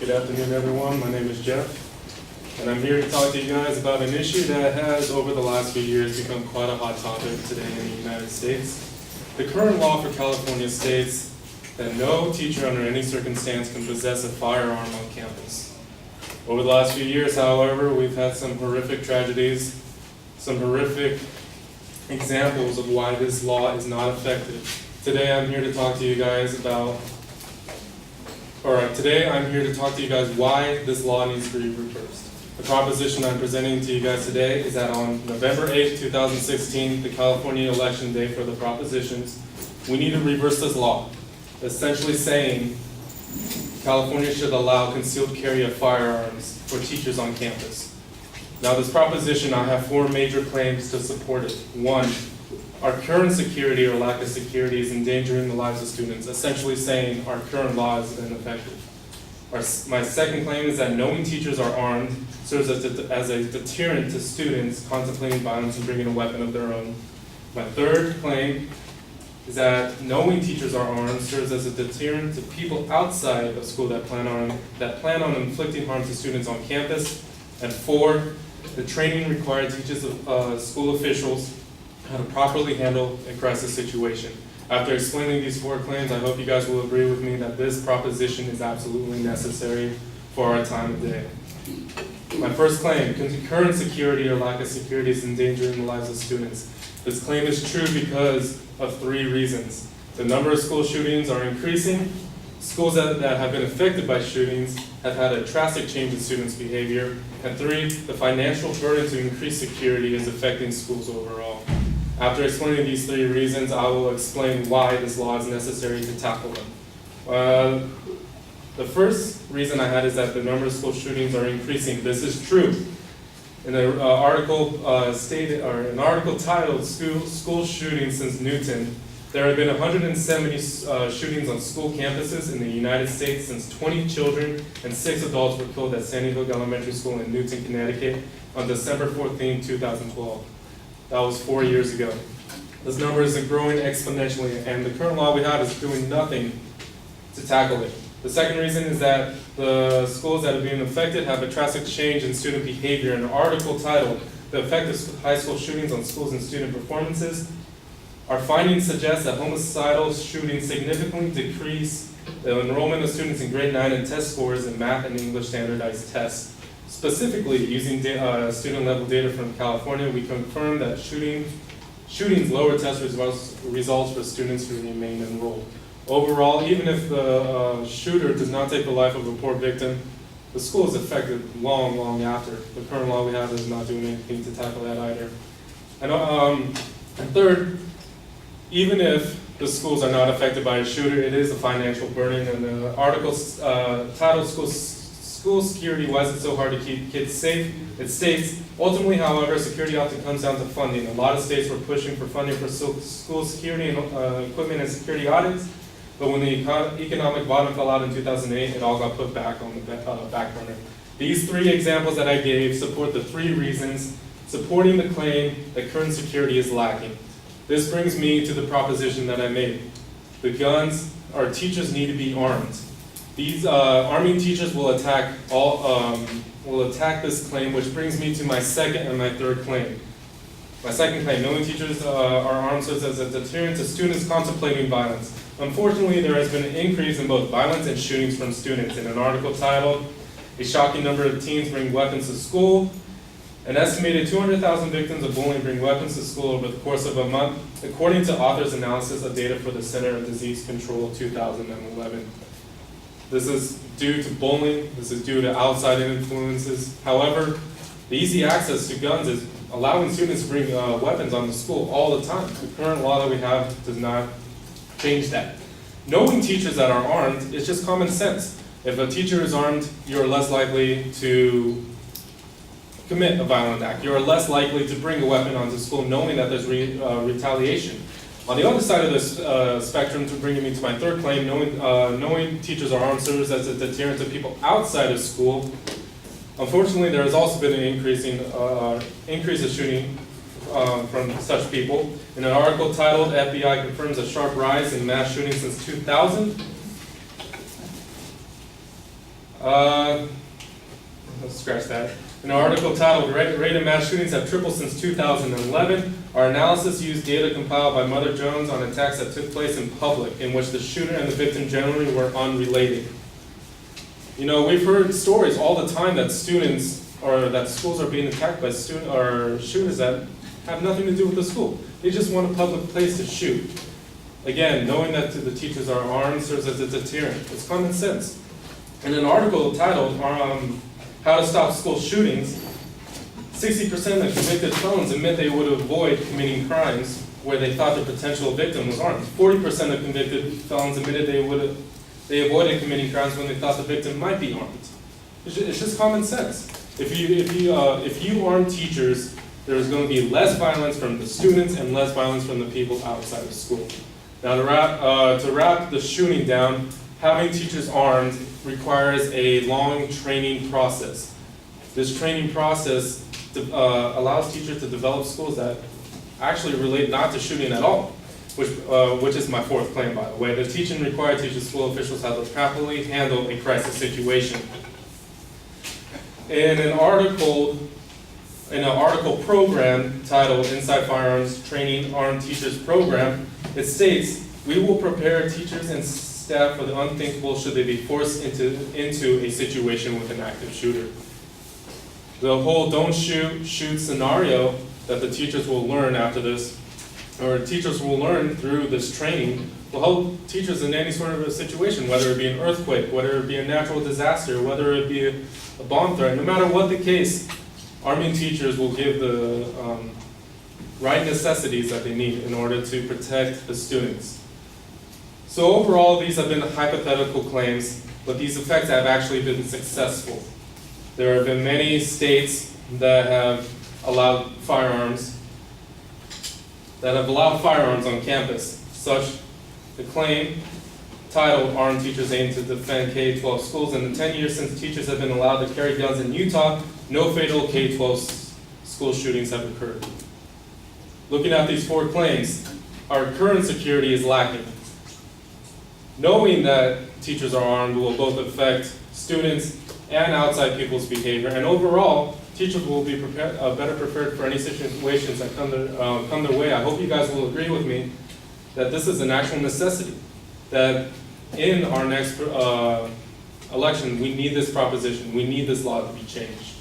Good afternoon, everyone. My name is Jeff, and I'm here to talk to you guys about an issue that has, over the last few years, become quite a hot topic today in the United States. The current law for California states that no teacher under any circumstance can possess a firearm on campus. Over the last few years, however, we've had some horrific tragedies, some horrific examples of why this law is not effective. Today I'm here to talk to you guys why this law needs to be reversed. The proposition I'm presenting to you guys today is that on November 8th, 2016, the California election day for the propositions, we need to reverse this law, essentially saying California should allow concealed carry of firearms for teachers on campus. Now this proposition, I have four major claims to support it. One, our current security or lack of security is endangering the lives of students, essentially saying our current law is ineffective. My second claim is that knowing teachers are armed serves as a deterrent to students contemplating violence and bringing a weapon of their own. My third claim is that knowing teachers are armed serves as a deterrent to people outside of school that plan on inflicting harm to students on campus. And four, the training required teaches school officials how to properly handle a crisis situation. After explaining these four claims, I hope you guys will agree with me that this proposition is absolutely necessary for our time of day. My first claim, current security or lack of security is endangering the lives of students. This claim is true because of three reasons. The number of school shootings are increasing. Schools that have been affected by shootings have had a drastic change in students' behavior. And three, the financial burden to increase security is affecting schools overall. After explaining these three reasons, I will explain why this law is necessary to tackle them. The first reason I had is that the number of school shootings are increasing. This is true. In an article titled "School Shootings Since Newton," there have been 170 shootings on school campuses in the United States since 20 children and 6 adults were killed at Sandy Hook Elementary School in Newton, Connecticut on December 14, 2012. That was 4 years ago. This number is growing exponentially, and the current law we have is doing nothing to tackle it. The second reason is that the schools that are being affected have a drastic change in student behavior. In an article titled "The Effect of High School Shootings on Schools and Student Performances," our findings suggest that homicidal shootings significantly decrease the enrollment of students in grade 9 and test scores in math and English standardized tests. Specifically, using student-level data from California, we confirm that shootings lower test results for students who remain enrolled. Overall, even if the shooter does not take the life of a poor victim, the school is affected long after. The current law we have is not doing anything to tackle that either. And third, even if the schools are not affected by a shooter, it is a financial burden. And the article titled School Security, Why Is It So Hard to Keep Kids Safe? It states, ultimately, however, security often comes down to funding. A lot of states were pushing for funding for school security and equipment and security audits, but when the economic bottom fell out in 2008, it all got put back on the back burner. These three examples that I gave support the three reasons supporting the claim that current security is lacking. This brings me to the proposition that I made. Our teachers need to be armed. These arming teachers will attack this claim, which brings me to my second and my third claim. My second claim, knowing teachers are armed serves as a deterrent to students contemplating violence. Unfortunately, there has been an increase in both violence and shootings from students. In an article titled, "A Shocking Number of Teens Bring Weapons to School," an estimated 200,000 victims of bullying bring weapons to school over the course of a month, according to authors' analysis of data for the Center of Disease Control 2011. This is due to bullying, this is due to outside influences. However, the easy access to guns is allowing students to bring weapons onto school all the time. The current law that we have does not change that. Knowing teachers that are armed is just common sense. If a teacher is armed, you're less likely to commit a violent act. You're less likely to bring a weapon onto school knowing that there's retaliation. On the other side of this spectrum, to bring me to my third claim, knowing teachers are armed serves as a deterrent to people outside of school. Unfortunately, there has also been an increase of shooting from such people. In an article titled "FBI Confirms a Sharp Rise in Mass Shootings Since 2000," Let's scratch that. An article titled Rate of Mass Shootings Have Tripled Since 2011. Our analysis used data compiled by Mother Jones on attacks that took place in public, in which the shooter and the victim generally were unrelated. You know, we've heard stories all the time that students or that schools are being attacked by shooters that have nothing to do with the school. They just want a public place to shoot. Again, knowing that the teachers are armed serves as a deterrent. It's common sense. In an article titled How to Stop School Shootings, 60% of convicted felons admit they would avoid committing crimes where they thought the potential victim was armed. 40% of convicted felons admitted they avoided committing crimes when they thought the victim might be armed. It's just common sense. If you arm teachers, there's going to be less violence from the students and less violence from the people outside of school. Now, to wrap the shooting down, having teachers armed requires a long training process. This training process allows teachers to develop skills that actually relate not to shooting at all, which is my fourth claim, by the way. The teaching required teaches school officials how to properly handle a crisis situation. In an article program titled Inside Firearms Training Armed Teachers Program, it states, "We will prepare teachers and staff for the unthinkable should they be forced into a situation with an active shooter." The whole don't shoot scenario that the teachers will learn after this, or teachers will learn through this training, will help teachers in any sort of a situation, whether it be an earthquake, whether it be a natural disaster, whether it be a bomb threat. No matter what the case, arming teachers will give the right necessities that they need in order to protect the students. So overall, these have been hypothetical claims, but these effects have actually been successful. There have been many states that have allowed firearms on campus. Such the claim titled Armed Teachers Aim to Defend K-12 Schools. In the 10 years since teachers have been allowed to carry guns in Utah, no fatal K-12 school shootings have occurred. Looking at these four claims, our current security is lacking. Knowing that teachers are armed will both affect students and outside people's behavior, and overall, teachers will be better prepared for any situations that come their way. I hope you guys will agree with me that this is an actual necessity, that in our next election, we need this proposition, we need this law to be changed.